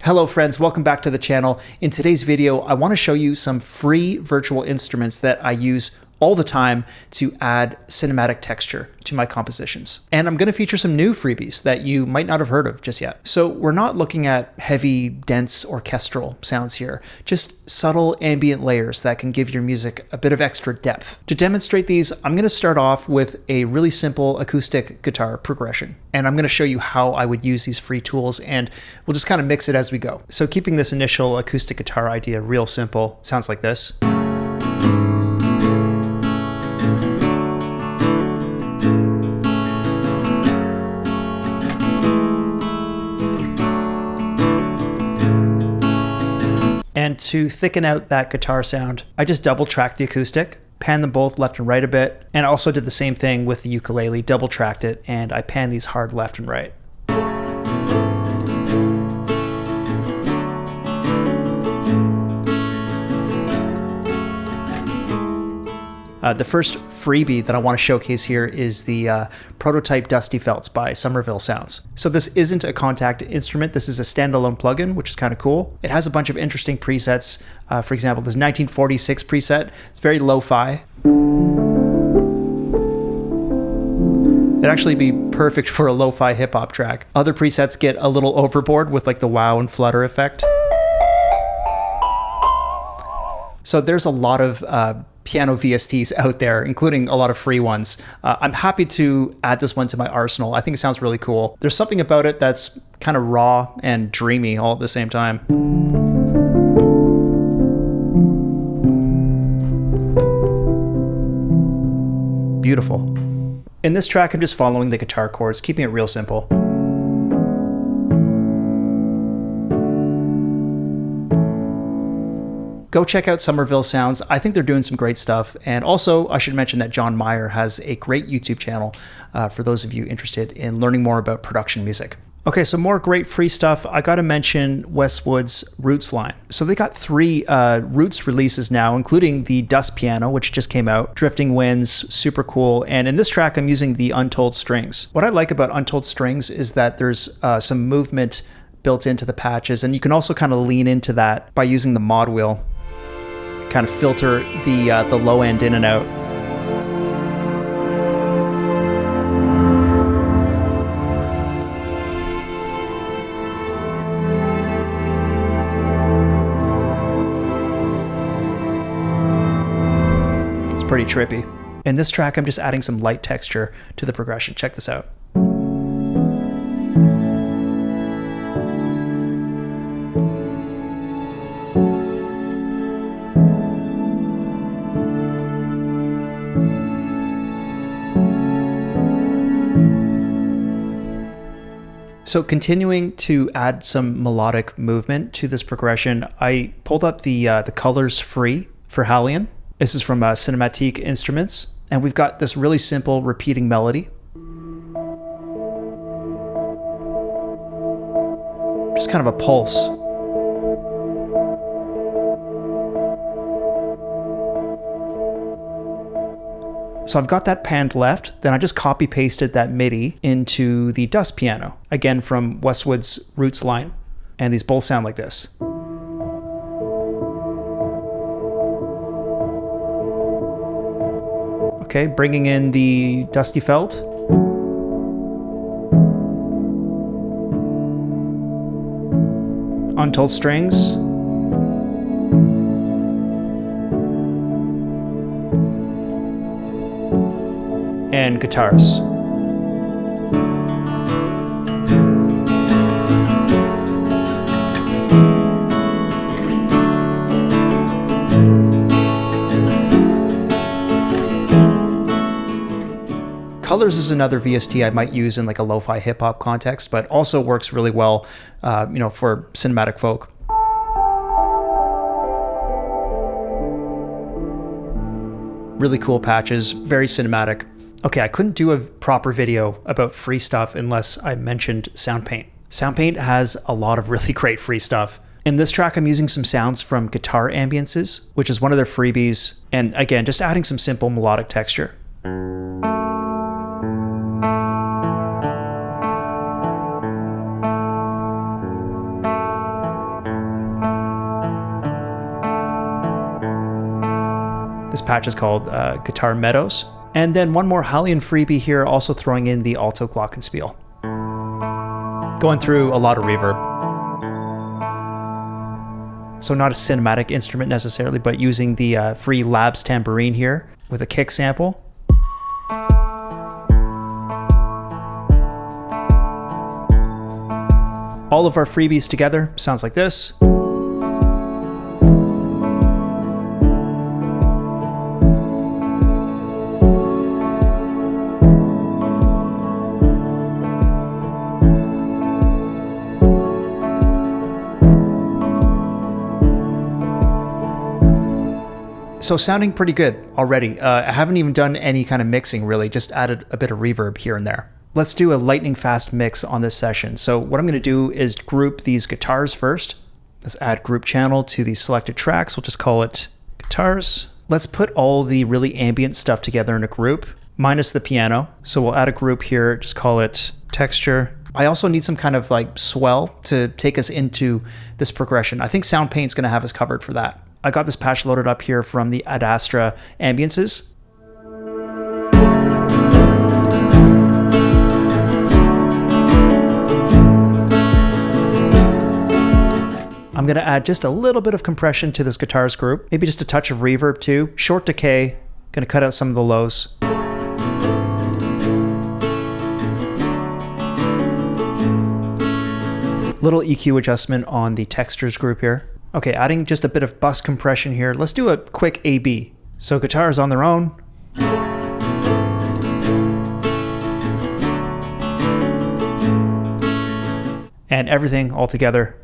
Hello friends, welcome back to the channel. In today's video, I want to show you some free virtual instruments that I use all the time to add cinematic texture to my compositions. And I'm going to feature some new freebies that you might not have heard of just yet. So we're not looking at heavy, dense orchestral sounds here, just subtle ambient layers that can give your music a bit of extra depth. To demonstrate these, I'm going to start off with a really simple acoustic guitar progression. And I'm going to show you how I would use these free tools, and we'll just kind of mix it as we go. So keeping this initial acoustic guitar idea real simple, sounds like this. And to thicken out that guitar sound, I just double tracked the acoustic, pan them both left and right a bit, and I also did the same thing with the ukulele, double tracked it, and I pan these hard left and right. The first freebie that I want to showcase here is the prototype Dusty Felts by Somerville Sounds. So this isn't a contact instrument, this is a standalone plugin, which is kind of cool. It has a bunch of interesting presets. For example, this 1946 preset, it's very lo-fi. It'd actually be perfect for a lo-fi hip-hop track. Other presets get a little overboard with like the wow and flutter effect. So there's a lot of piano VSTs out there, including a lot of free ones. I'm happy to add this one to my arsenal. I think it sounds really cool. There's something about it that's kind of raw and dreamy all at the same time. Beautiful. In this track, I'm just following the guitar chords, keeping it real simple. Go check out Somerville Sounds. I think they're doing some great stuff. And also, I should mention that John Meyer has a great YouTube channel for those of you interested in learning more about production music. Okay, so more great free stuff. I gotta mention Westwood's Roots line. So they got 3 Roots releases now, including the Dust Piano, which just came out, Drifting Winds, super cool. And in this track, I'm using the Untold Strings. What I like about Untold Strings is that there's some movement built into the patches, and you can also kind of lean into that by using the mod wheel. Kind of filter the low end in and out. It's pretty trippy. In this track, I'm just adding some light texture to the progression. Check this out. So continuing to add some melodic movement to this progression, I pulled up the colors free for Hallian. This is from Cinematique Instruments, and we've got this really simple repeating melody. Just kind of a pulse. So I've got that panned left, then I just copy pasted that MIDI into the Dust Piano, again from Westwood's Roots line, and these both sound like this. Okay, bringing in the Dusty Felt. Untold Strings. And guitars. Colors is another VST I might use in like a lo-fi hip-hop context, but also works really well, for cinematic folk. Really cool patches, very cinematic. Okay, I couldn't do a proper video about free stuff unless I mentioned SoundPaint. SoundPaint has a lot of really great free stuff. In this track, I'm using some sounds from Guitar Ambiences, which is one of their freebies, and again, just adding some simple melodic texture. patch is called Guitar Meadows. And then one more Hallian freebie here, also throwing in the Alto Glockenspiel. Going through a lot of reverb. So not a cinematic instrument necessarily, but using the free Labs tambourine here with a kick sample. All of our freebies together sounds like this. So sounding pretty good already. I haven't even done any kind of mixing really, just added a bit of reverb here and there. Let's do a lightning fast mix on this session. So what I'm gonna do is group these guitars first. Let's add group channel to these selected tracks. We'll just call it guitars. Let's put all the really ambient stuff together in a group, minus the piano. So we'll add a group here, just call it texture. I also need some kind of like swell to take us into this progression. I think SoundPaint's gonna have us covered for that. I got this patch loaded up here from the Ad Astra Ambiences. I'm gonna add just a little bit of compression to this guitars group, maybe just a touch of reverb too. Short decay, gonna cut out some of the lows. Little EQ adjustment on the textures group here. Okay, adding just a bit of bus compression here. Let's do a quick A/B. So guitars on their own. And everything all together.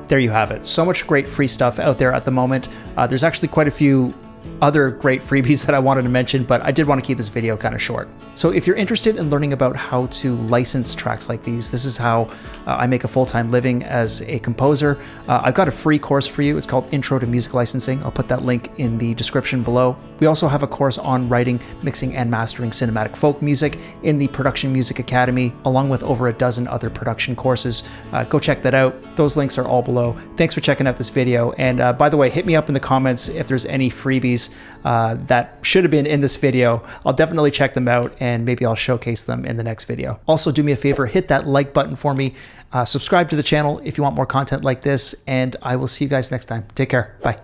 There you have it. So much great free stuff out there at the moment. There's actually quite a few other great freebies that I wanted to mention, but I did want to keep this video kind of short. So if you're interested in learning about how to license tracks like these, this is how I make a full-time living as a composer. I've got a free course for you. It's called Intro to Music Licensing. I'll put that link in the description below. We also have a course on writing, mixing, and mastering cinematic folk music in the Production Music Academy, along with over a dozen other production courses. Go check that out. Those links are all below. Thanks for checking out this video. And by the way, hit me up in the comments if there's any freebies that should have been in this video. I'll definitely check them out and maybe I'll showcase them in the next video. Also, do me a favor, hit that like button for me. Subscribe to the channel if you want more content like this, and I will see you guys next time. Take care. Bye.